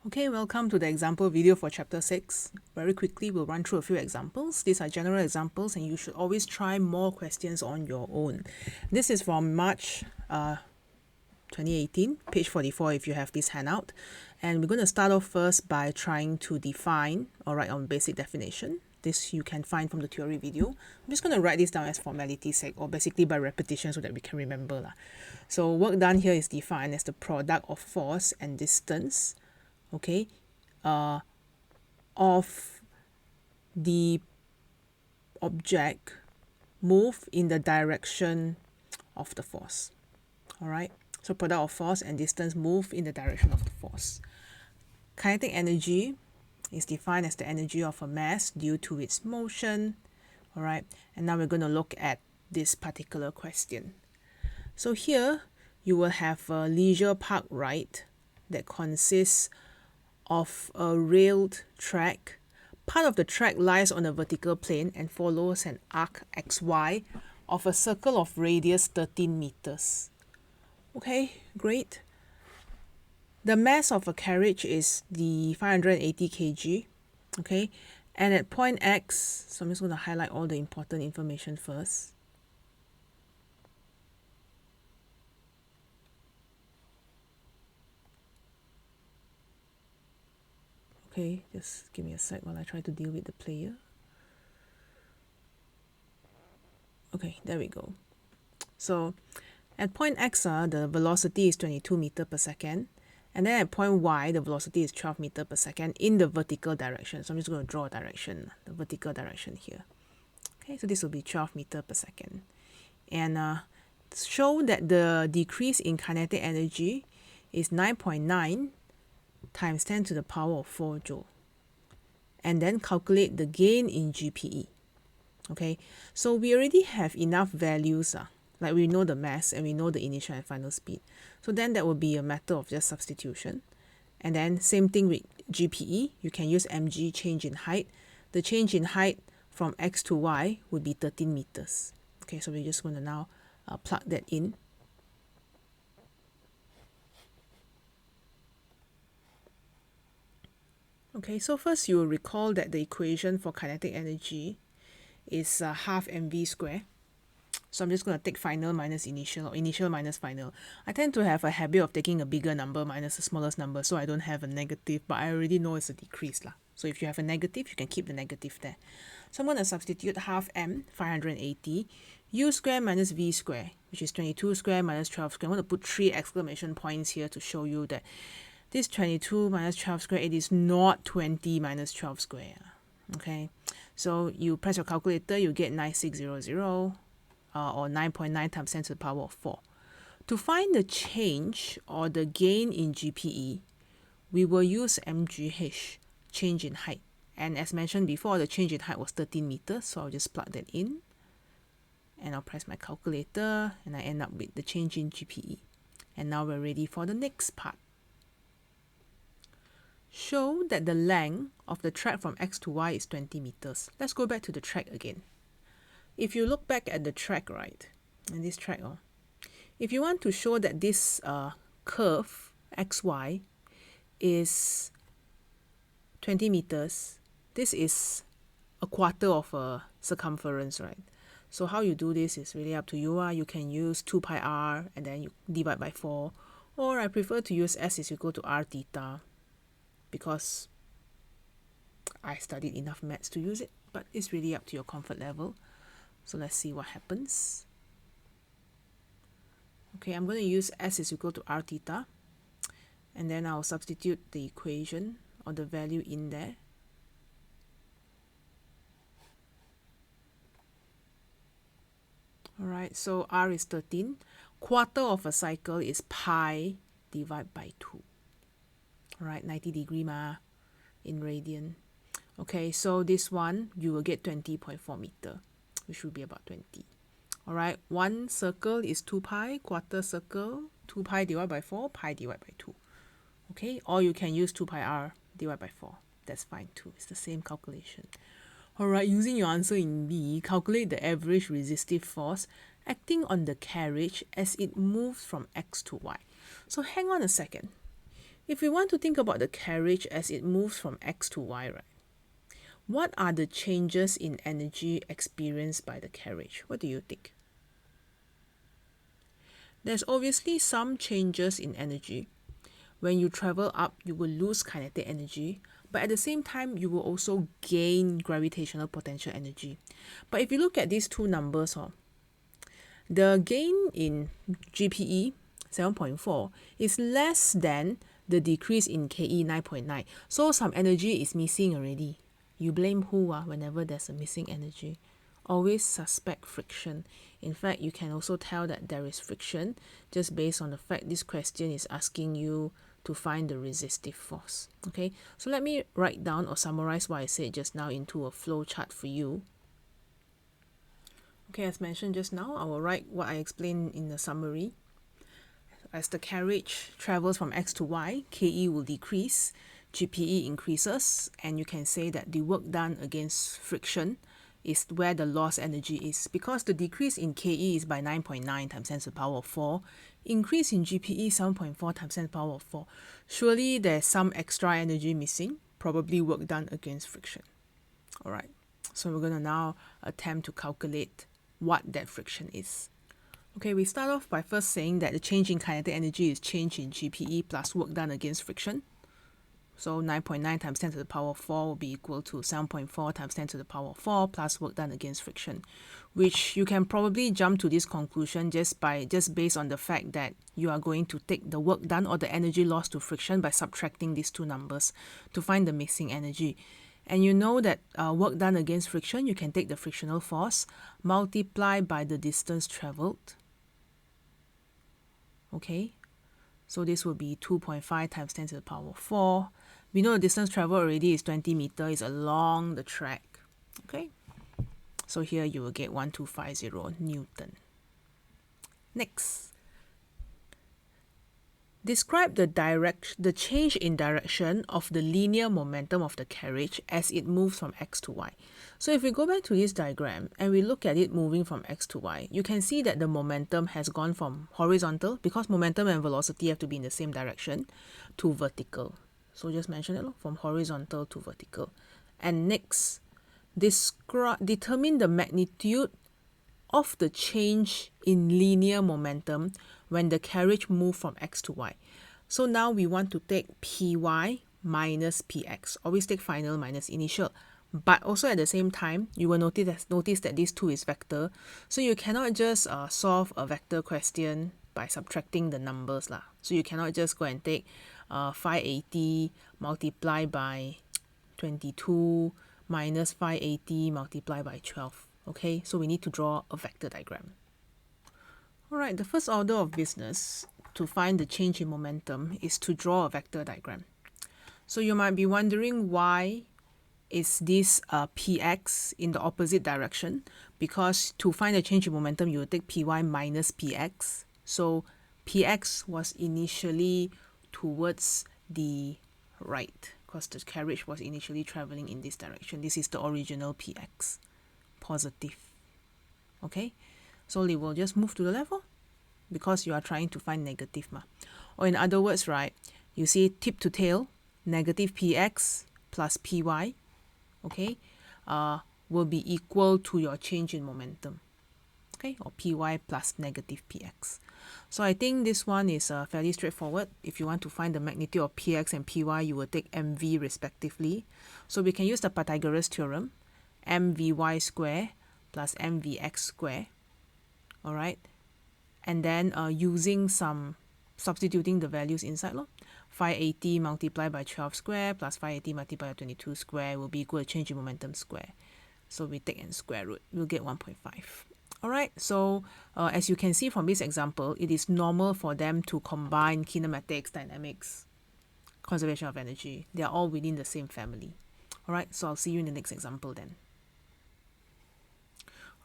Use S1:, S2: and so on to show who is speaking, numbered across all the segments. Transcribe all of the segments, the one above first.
S1: Okay, welcome to the example video for chapter 6. Very quickly, we'll run through a few examples. These are general examples and you should always try more questions on your own. This is from March 2018, page 44 if you have this handout. And we're going to start off first by trying to define or write on basic definition. This you can find from the theory video. I'm just going to write this down as formality's sake or basically by repetition so that we can remember. So work done here is defined as the product of force and distance, okay, of the object move in the direction of the force. All right, so product of force and distance move in the direction of the force. Kinetic energy is defined as the energy of a mass due to its motion. All right, and now we're going to look at this particular question. So here you will have a leisure park ride that consists of a railed track. Part of the track lies on a vertical plane and follows an arc XY of a circle of radius 13 meters. Okay, great. The mass of a carriage is the 580 kg. Okay, and at point X, so I'm just going to highlight all the important information first. Okay, just give me a sec while I try to deal with the player. Okay, there we go. So at point X, the velocity is 22 meters per second. And then at point Y, the velocity is 12 meters per second in the vertical direction. So I'm just going to draw a direction, the vertical direction here. Okay, so this will be 12 meters per second. And show that the decrease in kinetic energy is 9.9 times 10 to the power of 4 joule. And then calculate the gain in GPE. Okay, so we already have enough values, like we know the mass and we know the initial and final speed. So then that will be a matter of just substitution. And then same thing with GPE, you can use mg, change in height. The change in height from X to Y would be 13 meters. Okay, so we're just going to now plug that in. Okay, so first you will recall that the equation for kinetic energy is half mv square. So I'm just going to take final minus initial or initial minus final. I tend to have a habit of taking a bigger number minus the smallest number so I don't have a negative, but I already know it's a decrease. So if you have a negative, you can keep the negative there. So I'm going to substitute half m, 580, u square minus v square, which is 22 square minus 12 square. I want to put 3 exclamation points here to show you that this 22 minus 12 square, it is not 20 minus 12 square. Okay, so you press your calculator, you get 9600 or 9.9 times 10 to the power of 4. To find the change or the gain in GPE, we will use MGH, change in height. And as mentioned before, the change in height was 13 meters, so I'll just plug that in. And I'll press my calculator, and I end up with the change in GPE. And now we're ready for the next part. Show that the length of the track from X to Y is 20 meters. Let's go back to the track again. If you look back at the track, right, and this track, if you want to show that this curve, XY, is 20 meters, this is a quarter of a circumference, right? So how you do this is really up to you. You can use 2 pi r and then you divide by 4, or I prefer to use S is equal to r theta because I studied enough maths to use it, but it's really up to your comfort level. So let's see what happens. Okay, I'm going to use S is equal to r theta, and then I'll substitute the equation or the value in there. All right, so r is 13. Quarter of a cycle is pi divided by 2. All right, 90 degree in radian. Okay, so this one you will get 20.4 meter, which will be about 20. All right, one circle is 2 pi, quarter circle 2 pi divided by 4, pi divided by 2. Okay, or you can use 2 pi r divided by 4. That's fine too. It's the same calculation. All right, using your answer in B, calculate the average resistive force acting on the carriage as it moves from X to Y. So hang on a second. If we want to think about the carriage as it moves from X to Y, right? What are the changes in energy experienced by the carriage? What do you think? There's obviously some changes in energy. When you travel up, you will lose kinetic energy, but at the same time, you will also gain gravitational potential energy. But if you look at these two numbers, the gain in GPE, 7.4, is less than the decrease in KE, 9.9. So some energy is missing already. You blame who whenever there's a missing energy? Always suspect friction. In fact, you can also tell that there is friction just based on the fact this question is asking you to find the resistive force. Okay, so let me write down or summarize what I said just now into a flow chart for you. Okay, as mentioned just now, I will write what I explained in the summary. As the carriage travels from X to Y, KE will decrease, GPE increases, and you can say that the work done against friction is where the lost energy is, because the decrease in KE is by 9.9 times 10 to the power of 4, increase in GPE 7.4 times 10 to the power of 4. Surely there's some extra energy missing, probably work done against friction. All right, so we're going to now attempt to calculate what that friction is. Okay, we start off by first saying that the change in kinetic energy is change in GPE plus work done against friction. So 9.9 times 10 to the power of 4 will be equal to 7.4 times 10 to the power of 4 plus work done against friction, which you can probably jump to this conclusion just based on the fact that you are going to take the work done or the energy lost to friction by subtracting these two numbers to find the missing energy. And you know that work done against friction, you can take the frictional force, multiply by the distance traveled. Okay, so this will be 2.5 times 10 to the power of 4. We know the distance traveled already is 20 meters along the track. Okay, so here you will get 1250 Newton. Next, describe the change in direction of the linear momentum of the carriage as it moves from X to Y. So if we go back to this diagram and we look at it moving from X to Y, you can see that the momentum has gone from horizontal, because momentum and velocity have to be in the same direction, to vertical. So just mention it, from horizontal to vertical. And next, determine the magnitude of the change in linear momentum when the carriage moves from X to Y. So now we want to take Py minus Px. Always take final minus initial. But also at the same time, you will notice that this 2 is vector. So you cannot just solve a vector question by subtracting the numbers. So you cannot just go and take 580 multiplied by 22 minus 580 multiplied by 12. Okay, so we need to draw a vector diagram. Alright, the first order of business to find the change in momentum is to draw a vector diagram. So you might be wondering, why is this Px in the opposite direction? Because to find the change in momentum, you will take Py minus Px. So Px was initially towards the right, because the carriage was initially traveling in this direction. This is the original Px, positive. Okay, so they will just move to the left, because you are trying to find negative. Or in other words, right, you see tip to tail, negative Px plus Py, okay, will be equal to your change in momentum. Okay, or Py plus negative Px. So I think this one is fairly straightforward. If you want to find the magnitude of Px and Py, you will take mv respectively. So we can use the Pythagoras theorem, mvy square plus mvx square. All right, and then substituting the values inside, 580 multiplied by 12 square plus 580 multiplied by 22 square will be equal to change in momentum square. So we take and square root, we'll get 1.5. All right, so as you can see from this example, it is normal for them to combine kinematics, dynamics, conservation of energy. They are all within the same family. All right, so I'll see you in the next example then.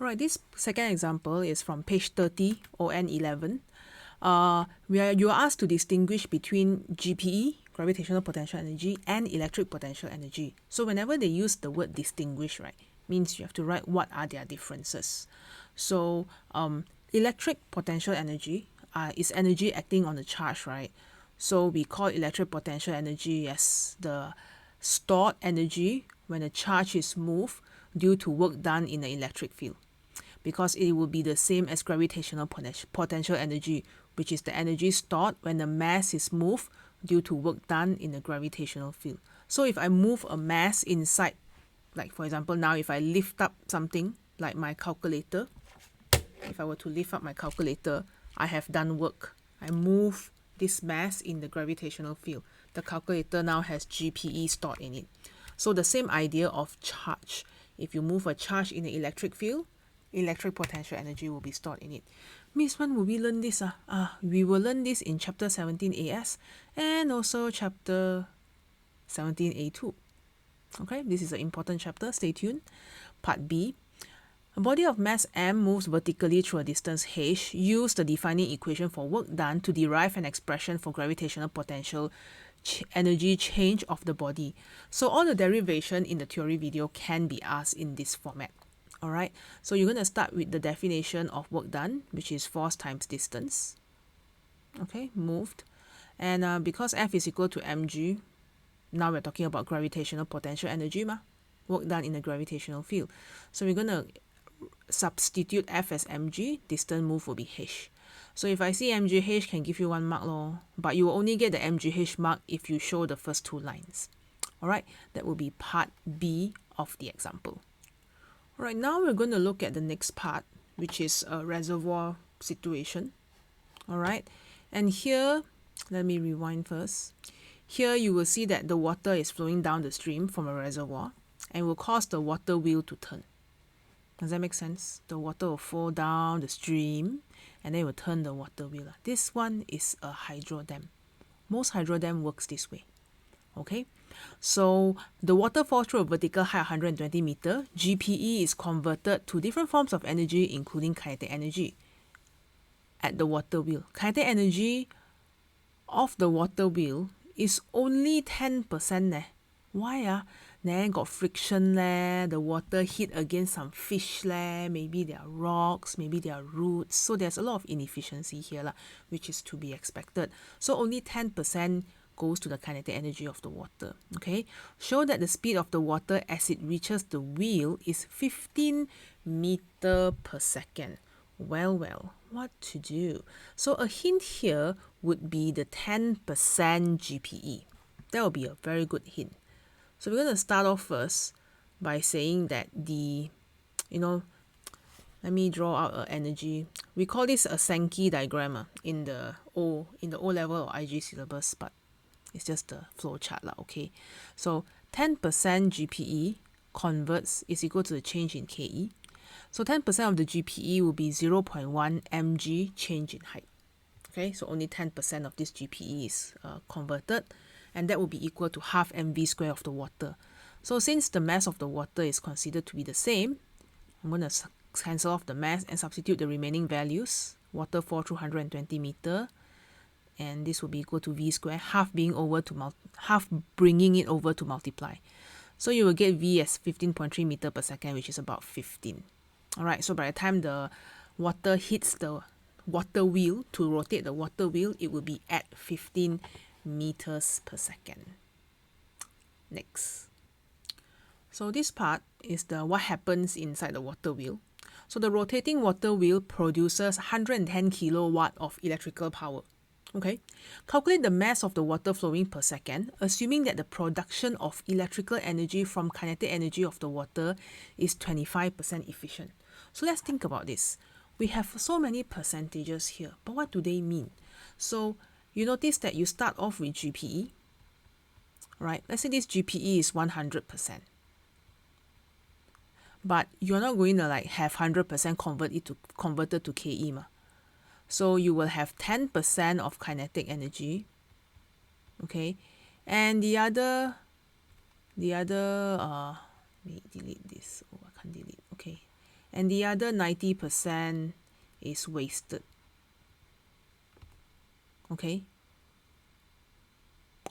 S1: All right, this second example is from page 30, ON 11. You are asked to distinguish between GPE, gravitational potential energy, and electric potential energy. So whenever they use the word distinguish, right, means you have to write what are their differences. So electric potential energy is energy acting on the charge, right? So we call electric potential energy as the stored energy when a charge is moved due to work done in the electric field, because it will be the same as gravitational potential energy, which is the energy stored when the mass is moved due to work done in the gravitational field. So if I move a mass inside, like for example now if I lift up something like my calculator, if I were to lift up my calculator, I have done work. I move this mass in the gravitational field. The calculator now has GPE stored in it. So the same idea of charge. If you move a charge in the electric field, electric potential energy will be stored in it. Miss, when will we learn this? We will learn this in chapter 17 AS and also chapter 17 A2. Okay, this is an important chapter. Stay tuned. Part B. A body of mass m moves vertically through a distance h. Use the defining equation for work done to derive an expression for gravitational potential energy change of the body. So all the derivation in the theory video can be asked in this format. Alright, so you're going to start with the definition of work done, which is force times distance. Okay, moved. And because F is equal to mg, now we're talking about gravitational potential energy, work done in the gravitational field. So we're going to substitute F as mg, distance moved will be h. So if I see mgh can give you 1 mark lor, but you will only get the mgh mark if you show the first 2 lines. Alright, that will be part B of the example. Alright, now we're going to look at the next part, which is a reservoir situation. Alright, and here, let me rewind first. Here you will see that the water is flowing down the stream from a reservoir and will cause the water wheel to turn. Does that make sense? The water will flow down the stream and then it will turn the water wheel. This one is a hydrodam. Most hydrodam works this way. Okay, so the water falls through a vertical height of 120 meters. GPE is converted to different forms of energy, including kinetic energy at the water wheel. Kinetic energy of the water wheel is only 10%. Why? Then got friction, the water hit against some fish, maybe there are rocks, maybe there are roots. So there's a lot of inefficiency here, which is to be expected. So only 10% goes to the kinetic energy of the water. Okay, show that the speed of the water as it reaches the wheel is 15 meters per second. Well, what to do? So a hint here would be the 10% GPE. That would be a very good hint. So we're going to start off first by saying that let me draw out an energy. We call this a Sankey diagram in the O level or IG syllabus, but it's just the flow chart. Okay, so 10% GPE converts is equal to the change in KE. So 10% of the GPE will be 0.1 mg change in height. Okay, so only 10% of this GPE is converted, and that will be equal to half mv square of the water. So since the mass of the water is considered to be the same, I'm going to cancel off the mass and substitute the remaining values. Water fall through 120 meter, and this will be equal to v square, half bringing it over to multiply. So you will get v as 15.3 meter per second, which is about 15. Alright, so by the time the water hits the water wheel, to rotate the water wheel, it will be at 15 meters per second. Next. So this part is the what happens inside the water wheel. So the rotating water wheel produces 110 kilowatt of electrical power. Okay, calculate the mass of the water flowing per second, assuming that the production of electrical energy from kinetic energy of the water is 25% efficient. So let's think about this. We have so many percentages here, but what do they mean? So you notice that you start off with GPE, right? Let's say this GPE is 100%. But you're not going to have 100% converted to KE. So you will have 10% of kinetic energy, okay? And the other, let me delete this. Oh, I can't delete. Okay. And the other 90% is wasted. Okay.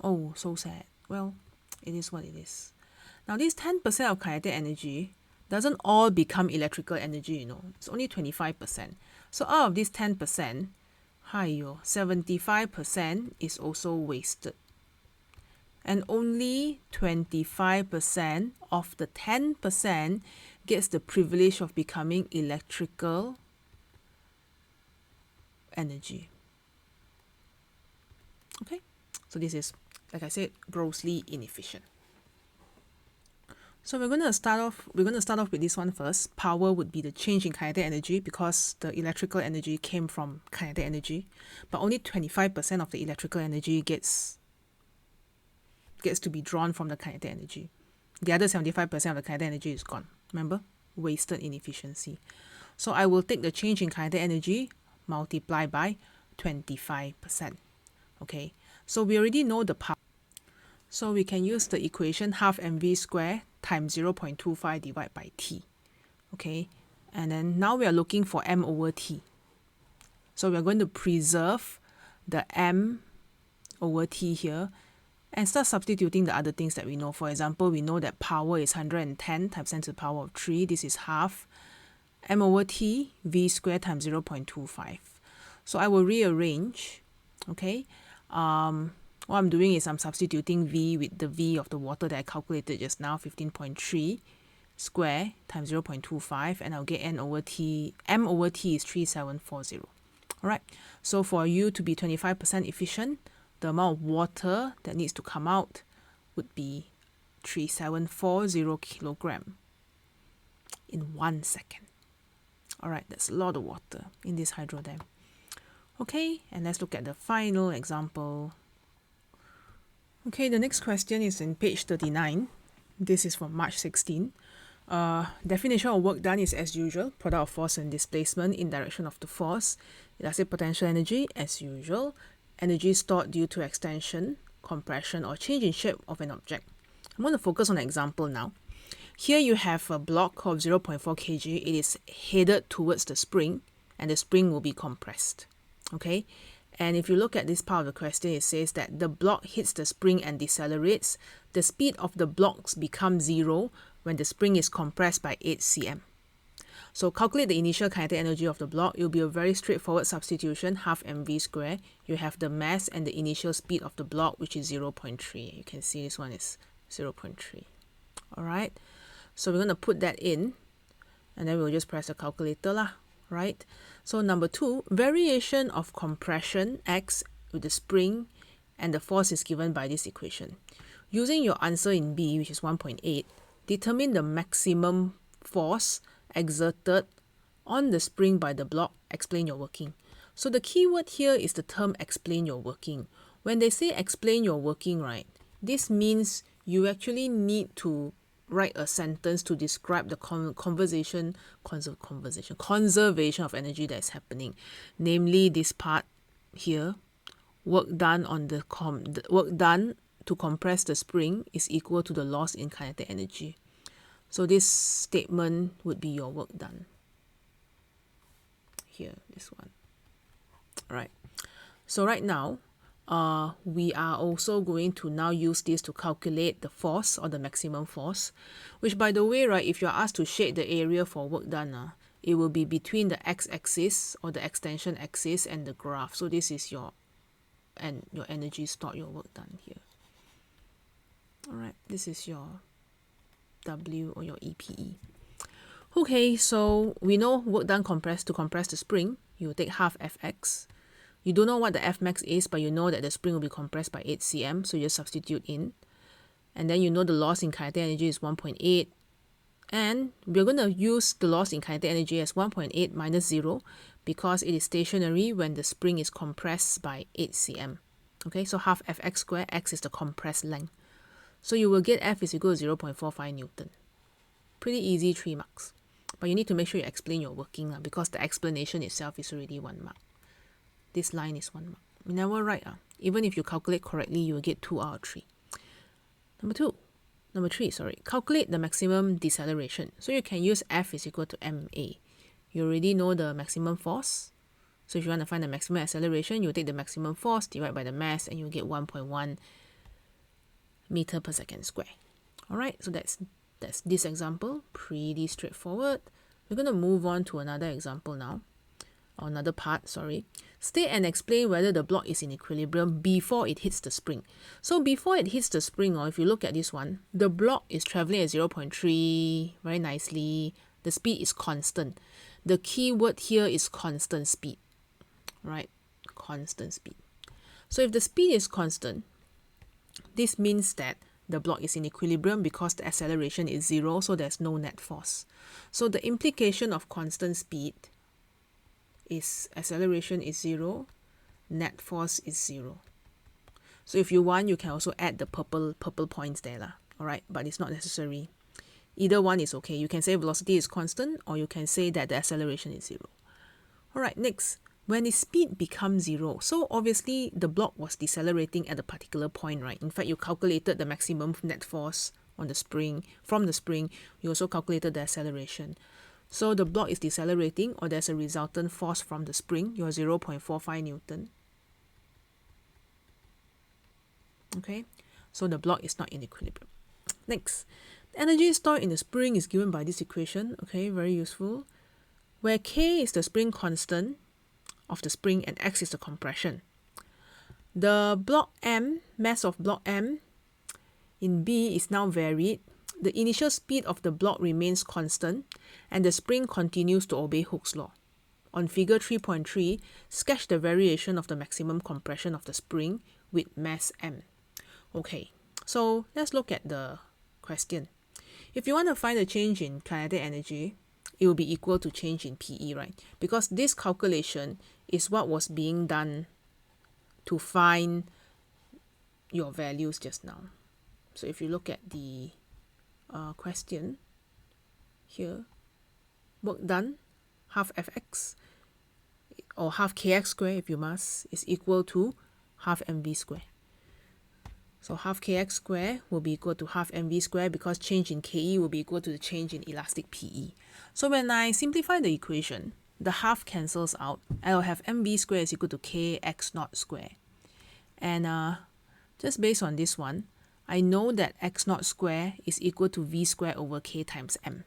S1: Oh, so sad. Well, it is what it is. Now, this 10% of kinetic energy doesn't all become electrical energy, It's only 25%. So out of this 10%, 75% is also wasted. And only 25% of the 10% gets the privilege of becoming electrical energy. Okay, so this is, like I said, grossly inefficient. So we're going to start off with this one first. Power would be the change in kinetic energy because the electrical energy came from kinetic energy, but only 25% of the electrical energy gets to be drawn from the kinetic energy. The other 75% of the kinetic energy is gone. Remember? Wasted inefficiency. So I will take the change in kinetic energy, multiply by 25%. Okay, so we already know the power. So we can use the equation half mv squared times 0.25 divided by t. Okay, and then now we are looking for m over t. So we are going to preserve the m over t here and start substituting the other things that we know. For example, we know that power is 110 times 10 to the power of 3. This is half m over t, v squared times 0.25. So I will rearrange. Okay, what I'm doing is I'm substituting v with the v of the water that I calculated just now, 15.3 square times 0.25, and I'll get m over t is 3740. All right, so for you to be 25% efficient, the amount of water that needs to come out would be 3740 kilogram in 1 second. All right, that's a lot of water in this hydrodam. Okay, and let's look at the final example. Okay, the next question is in page 39. This is from March 16. Definition of work done is as usual, product of force and displacement in direction of the force. Does it potential energy? As usual. Energy stored due to extension, compression, or change in shape of an object. I'm going to focus on an example now. Here you have a block of 0.4 kg. It is headed towards the spring, and the spring will be compressed. Okay, and if you look at this part of the question, it says that the block hits the spring and decelerates. The speed of the blocks becomes 0 when the spring is compressed by 8 cm. So calculate the initial kinetic energy of the block. It will be a very straightforward substitution, half mv squared. You have the mass and the initial speed of the block, which is 0.3. You can see this one is 0.3. All right, so we're going to put that in, and then we'll just press the calculator lah. Right, so number 2, variation of compression x with the spring and the force is given by this equation. Using your answer in B, which is 1.8, determine the maximum force exerted on the spring by the block. Explain your working. So the key word here is the term explain your working. When they say explain your working, right, this means you actually need to write a sentence to describe the conservation of energy that is happening. Namely, this part here, work done on the work done to compress the spring is equal to the loss in kinetic energy. So this statement would be your work done. Here, this one. All right. So right now, we are also going to now use this to calculate the force or the maximum force, which, by the way, right, if you're asked to shade the area for work done, it will be between the x-axis or the extension axis and the graph. So this is your energy stored, your work done here. All right, this is your W or your EPE. Okay, so we know work done to compress the spring, you take half Fx. You don't know what the Fmax is, but you know that the spring will be compressed by 8 cm, so you just substitute in. And then you know the loss in kinetic energy is 1.8. And we're going to use the loss in kinetic energy as 1.8 minus 0 because it is stationary when the spring is compressed by 8 cm. Okay, so half Fx squared, x is the compressed length. So you will get F is equal to 0.45 Newton. Pretty easy, 3 marks. But you need to make sure you explain your working because the explanation itself is already 1 mark. This line is 1 mark. You never write. Even if you calculate correctly, you will get 2 out of 3. Number 3, calculate the maximum deceleration. So you can use F is equal to ma. You already know the maximum force. So if you want to find the maximum acceleration, you take the maximum force, divide by the mass, and you get 1.1 meter per second square. All right, so that's this example. Pretty straightforward. We're going to move on to another example now. or another part, sorry. State and explain whether the block is in equilibrium before it hits the spring. So before it hits the spring, or if you look at this one, the block is traveling at 0.3 very nicely. The speed is constant. The key word here is constant speed, right? Constant speed. So if the speed is constant, this means that the block is in equilibrium because the acceleration is 0, so there's no net force. So the implication of constant speed is acceleration is 0, net force is 0. So if you want, you can also add the purple points there lah. Alright, but it's not necessary. Either one is okay. You can say velocity is constant, or you can say that the acceleration is 0. Alright, next. When the speed becomes 0, so obviously the block was decelerating at a particular point, right? In fact, you calculated the maximum net force on the spring. From the spring, you also calculated the acceleration. So the block is decelerating, or there's a resultant force from the spring, your 0.45 Newton. Okay, so the block is not in equilibrium. Next, the energy stored in the spring is given by this equation. Okay, very useful. Where K is the spring constant of the spring and X is the compression. The block M, mass of block M in B is now varied. The initial speed of the block remains constant and the spring continues to obey Hooke's law. On figure 3.3, sketch the variation of the maximum compression of the spring with mass M. Okay, so let's look at the question. If you want to find the change in kinetic energy, it will be equal to change in PE, right? Because this calculation is what was being done to find your values just now. So if you look at the question here, work done, half Fx, or half Kx square if you must, is equal to half mv square. So half Kx square will be equal to half mv square because change in Ke will be equal to the change in elastic PE. So when I simplify the equation, the half cancels out. I'll have mv square is equal to Kx naught square. And just based on this one, I know that x naught square is equal to v square over k times m.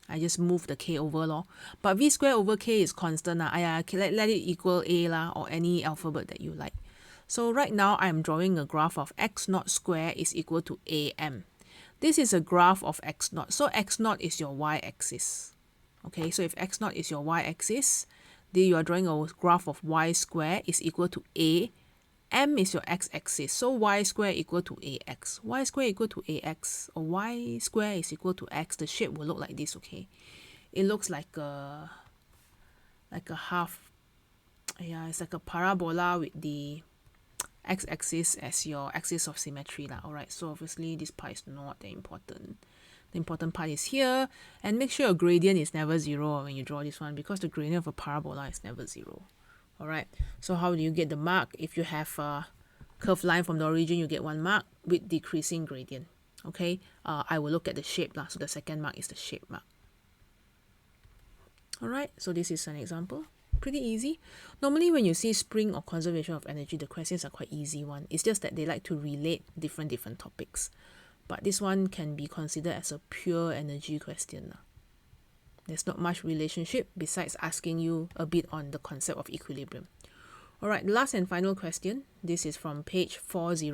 S1: I just move the k over lor. But v square over k is constant. Let it equal a lah, or any alphabet that you like. So right now I'm drawing a graph of x naught square is equal to am. This is a graph of x naught. So x naught is your y-axis. Okay, so if x naught is your y-axis, then you are drawing a graph of y square is equal to a. M is your x-axis, so y square equal to ax. Y square equal to ax, or y square is equal to x. The shape will look like this, okay? It looks like a half, yeah, it's like a parabola with the x-axis as your axis of symmetry lah. Alright, so obviously this part is not that important. The important part is here, and make sure your gradient is never 0 when you draw this one, because the gradient of a parabola is never 0. Alright, so how do you get the mark? If you have a curved line from the origin, you get 1 mark with decreasing gradient. Okay, I will look at the shape lah. So the second mark is the shape mark. Alright, so this is an example. Pretty easy. Normally when you see spring or conservation of energy, the questions are quite easy one. It's just that they like to relate different topics. But this one can be considered as a pure energy question lah. There's not much relationship besides asking you a bit on the concept of equilibrium. Alright, last and final question. This is from page 40.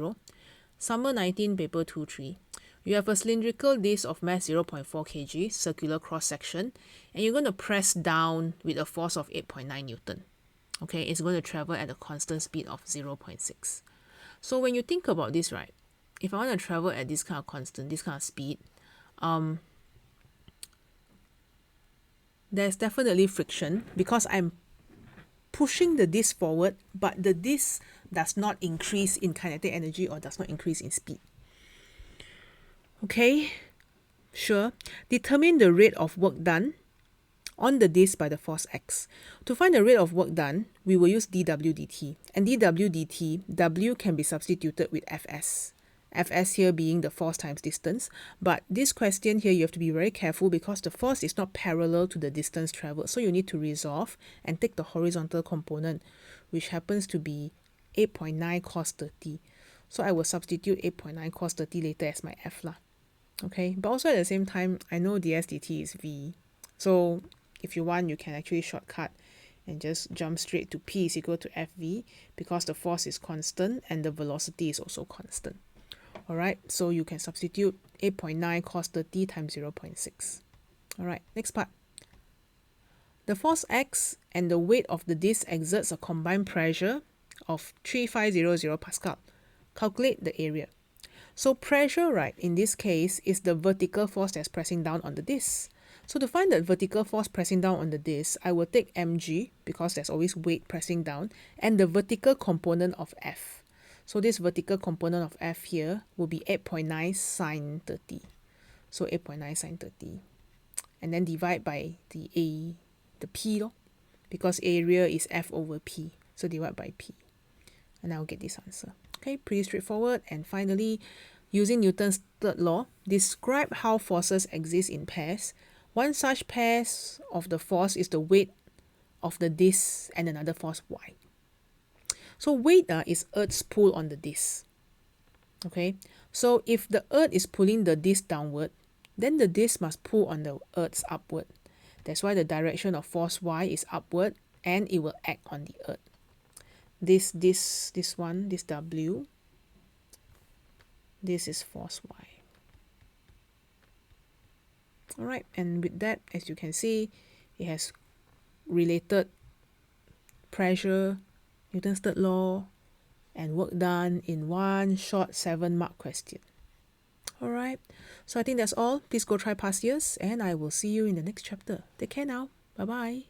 S1: Summer 19, paper 2-3. You have a cylindrical disc of mass 0.4 kg, circular cross-section, and you're going to press down with a force of 8.9 Newton. Okay, it's going to travel at a constant speed of 0.6. So when you think about this, right, if I want to travel at this kind of constant, this kind of speed, there's definitely friction because I'm pushing the disc forward, but the disc does not increase in kinetic energy or does not increase in speed. Okay, sure. Determine the rate of work done on the disc by the force X. To find the rate of work done, we will use dw dt. And dw dt, W can be substituted with Fs. Fs here being the force times distance. But this question here, you have to be very careful because the force is not parallel to the distance traveled. So you need to resolve and take the horizontal component, which happens to be 8.9 cos 30. So I will substitute 8.9 cos 30 later as my F lah. Okay, but also at the same time, I know ds dt is V. So if you want, you can actually shortcut and just jump straight to P is equal to Fv because the force is constant and the velocity is also constant. Alright, so you can substitute 8.9 cos 30 times 0.6. Alright, next part. The force X and the weight of the disc exerts a combined pressure of 3500 Pascal. Calculate the area. So pressure, right, in this case is the vertical force that's pressing down on the disc. So to find the vertical force pressing down on the disc, I will take mg because there's always weight pressing down and the vertical component of F. So this vertical component of F here will be 8.9 sine 30. So 8.9 sine 30. And then divide by the P because area is F over P. So divide by P. And I'll get this answer. Okay, pretty straightforward. And finally, using Newton's third law, describe how forces exist in pairs. One such pair of the force is the weight of the disc and another force y. So weight is Earth's pull on the disc. Okay, so if the Earth is pulling the disc downward, then the disc must pull on the Earth's upward. That's why the direction of force y is upward and it will act on the Earth. This W, this is force y. Alright, and with that, as you can see, it has related pressure, Newton's third law, and work done in one short 7-mark question. Alright, so I think that's all. Please go try past years, and I will see you in the next chapter. Take care now. Bye-bye.